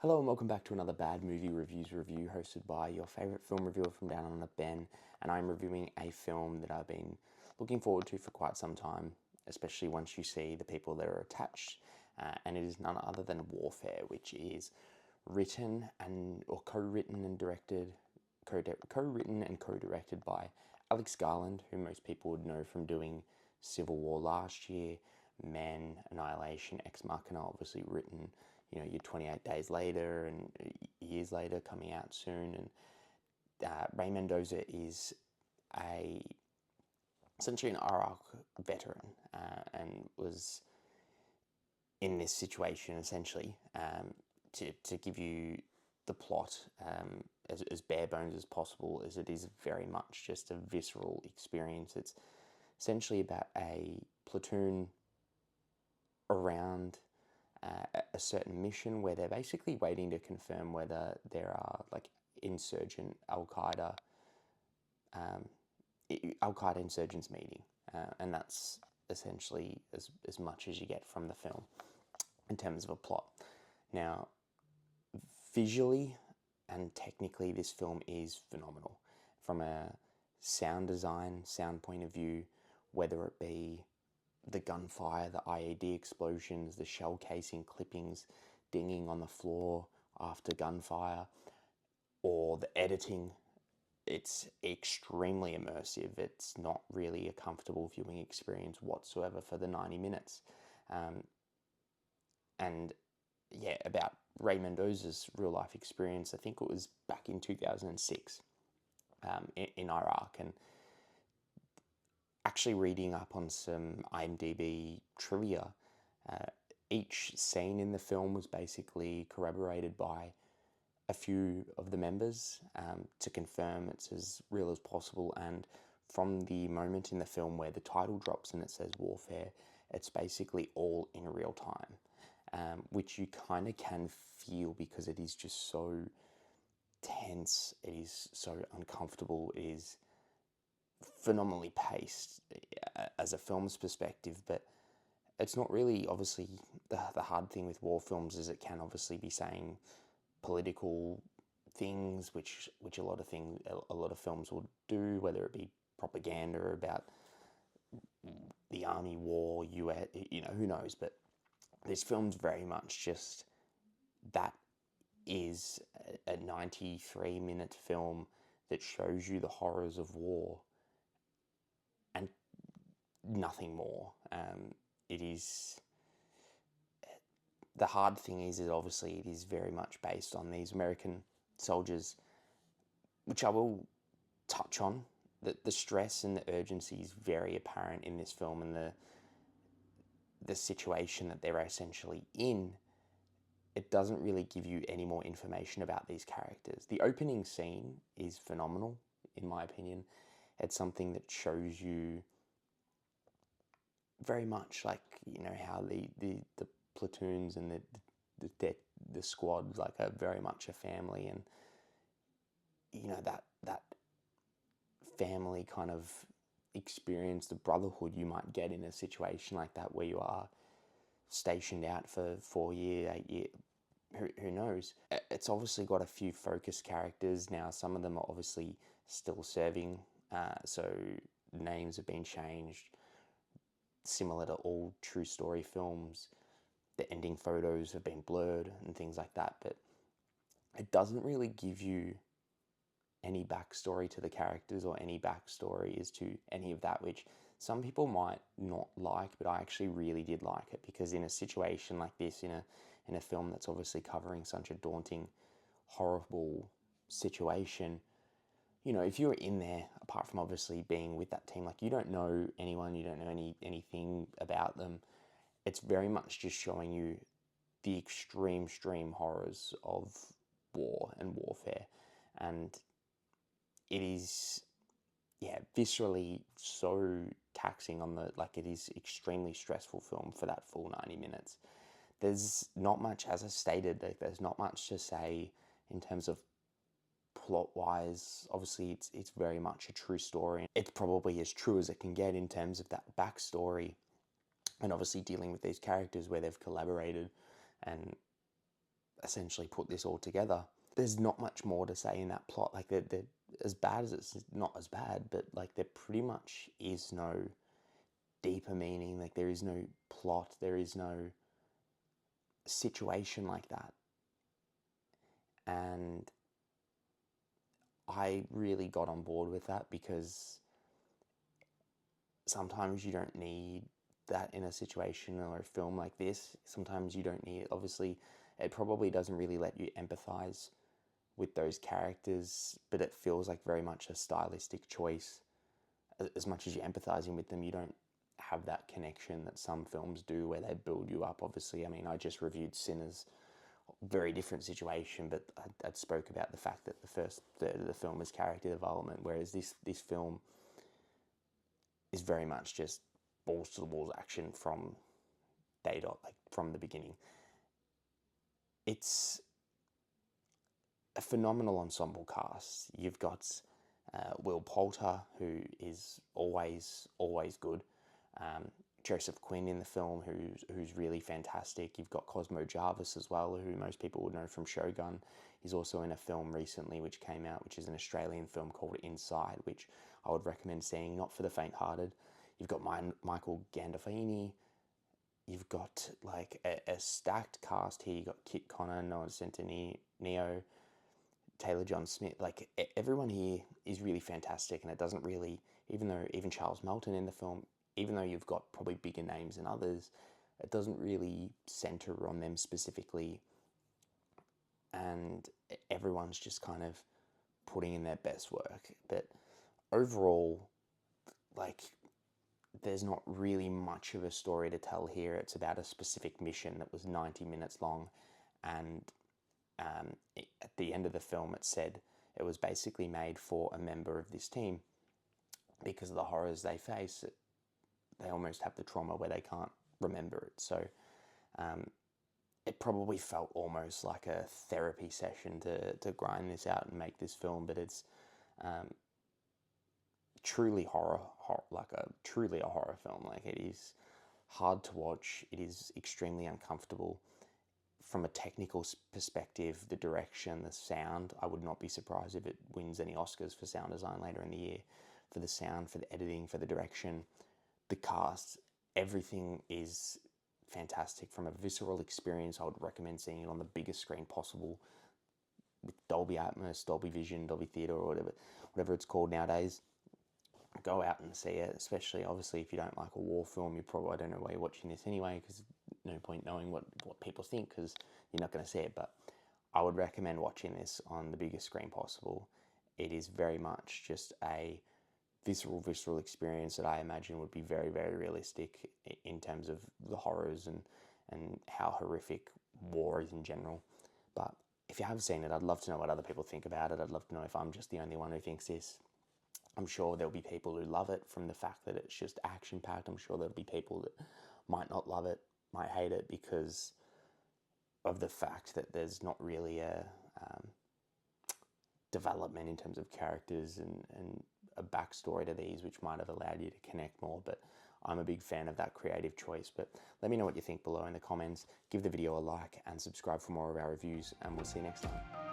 Hello and welcome back to another Bad Movie Reviews review hosted by your favourite film reviewer from down under, Ben, and I'm reviewing a film that I've been looking forward to for quite some time, especially once you see the people that are attached, and it is none other than Warfare, which is written and or co-written and directed by Alex Garland, who most people would know from doing Civil War last year, Men, Annihilation, Ex Machina, obviously written, your 28 Days Later and Years Later coming out soon. And Ray Mendoza is a essentially an Iraq veteran and was in this situation essentially to give you the plot as bare bones as possible, as it is very much just a visceral experience. It's essentially about a platoon around a certain mission where they're basically waiting to confirm whether there are like insurgent Al Qaeda insurgents meeting, and that's essentially as much as you get from the film in terms of a plot. Now, visually and technically, this film is phenomenal from a sound point of view, whether it be the gunfire, the IED explosions, the shell casing clippings dinging on the floor after gunfire, or the editing. It's extremely immersive. It's not really a comfortable viewing experience whatsoever for the 90 minutes. And yeah, about Ray Mendoza's real life experience, I think it was back in 2006 in Iraq, and actually reading up on some IMDb trivia, each scene in the film was basically corroborated by a few of the members to confirm it's as real as possible. And from the moment in the film where the title drops and it says Warfare, it's basically all in real time, which you kind of can feel because it is just so tense, it is so uncomfortable, it is phenomenally paced as a film's perspective. But it's not really, obviously, the hard thing with war films is it can obviously be saying political things, which a lot of films will do, whether it be propaganda about the army war, US, who knows. But this film's very much just that is a 93-minute film that shows you the horrors of war and nothing more. It is the hard thing is that obviously it is very much based on these American soldiers, which I will touch on. The stress and the urgency is very apparent in this film, and the situation that they're essentially in. It doesn't really give you any more information about these characters. The opening scene is phenomenal, in my opinion. It's something that shows you very much like, how the platoons and the squad like are very much a family, and that family kind of experience, the brotherhood you might get in a situation like that where you are stationed out for 4 years, 8 years, who knows. It's obviously got a few focus characters now. Some of them are obviously still serving, so names have been changed, similar to all true story films. The ending photos have been blurred and things like that, but it doesn't really give you any backstory to the characters or any backstory as to any of that, which some people might not like, but I actually really did like it, because in a situation like this, in a film that's obviously covering such a daunting, horrible situation, if you're in there, apart from obviously being with that team, like, you don't know anyone, you don't know anything about them. It's very much just showing you the extreme horrors of war and warfare, and it is, yeah, viscerally so taxing on it is extremely stressful film for that full 90 minutes. There's not much, as I stated, there's not much to say in terms of plot wise. Obviously it's very much a true story. It's probably as true as it can get in terms of that backstory, and obviously dealing with these characters where they've collaborated and essentially put this all together. There's not much more to say in that plot. Like, they're as bad as it's not as bad, but like there pretty much is no deeper meaning. Like, there is no plot, there is no situation like that. And I really got on board with that, because sometimes you don't need that in a situation or a film like this. Sometimes you don't need, obviously, it probably doesn't really let you empathize with those characters, but it feels like very much a stylistic choice. As much as you're empathizing with them, you don't have that connection that some films do, where they build you up. Obviously, I mean, I just reviewed Sinners, very different situation, but I spoke about the fact that the first third of the film is character development, whereas this film is very much just balls to the walls action from day dot, like from the beginning. It's a phenomenal ensemble cast. You've got Will Poulter, who is always good. Joseph Quinn in the film, who's really fantastic. You've got Cosmo Jarvis as well, who most people would know from Shogun. He's also in a film recently which came out, which is an Australian film called Inside, which I would recommend seeing, not for the faint-hearted. You've got Michael Gandolfini. You've got like a stacked cast here. You've got Kit Connor, Noah Centineo, Taylor John Smith. Like, everyone here is really fantastic, and it doesn't really, even Charles Melton in the film, even though you've got probably bigger names than others, it doesn't really center on them specifically, and everyone's just kind of putting in their best work. But overall, like, there's not really much of a story to tell here. It's about a specific mission that was 90 minutes long, and at the end of the film it said it was basically made for a member of this team, because of the horrors they face. They almost have the trauma where they can't remember it. So it probably felt almost like a therapy session to grind this out and make this film, but it's truly truly a horror film. Like, it is hard to watch. It is extremely uncomfortable. From a technical perspective, the direction, the sound, I would not be surprised if it wins any Oscars for sound design later in the year. For the sound, for the editing, for the direction, the cast, everything is fantastic. From a visceral experience, I would recommend seeing it on the biggest screen possible, with Dolby Atmos, Dolby Vision, Dolby Theatre, or whatever it's called nowadays. Go out and see it, especially, obviously, if you don't like a war film. I don't know why you're watching this anyway, because no point knowing what people think, because you're not going to see it. But I would recommend watching this on the biggest screen possible. It is very much just a visceral experience that I imagine would be very, very realistic in terms of the horrors and how horrific war is in general. But if you have seen it, I'd love to know what other people think about it. I'd love to know if I'm just the only one who thinks this. I'm sure there'll be people who love it from the fact that it's just action-packed. I'm sure there'll be people that might not love it, might hate it, because of the fact that there's not really a development in terms of characters and a backstory to these, which might have allowed you to connect more. But I'm a big fan of that creative choice. But let me know what you think below in the comments. Give the video a like and subscribe for more of our reviews, and we'll see you next time.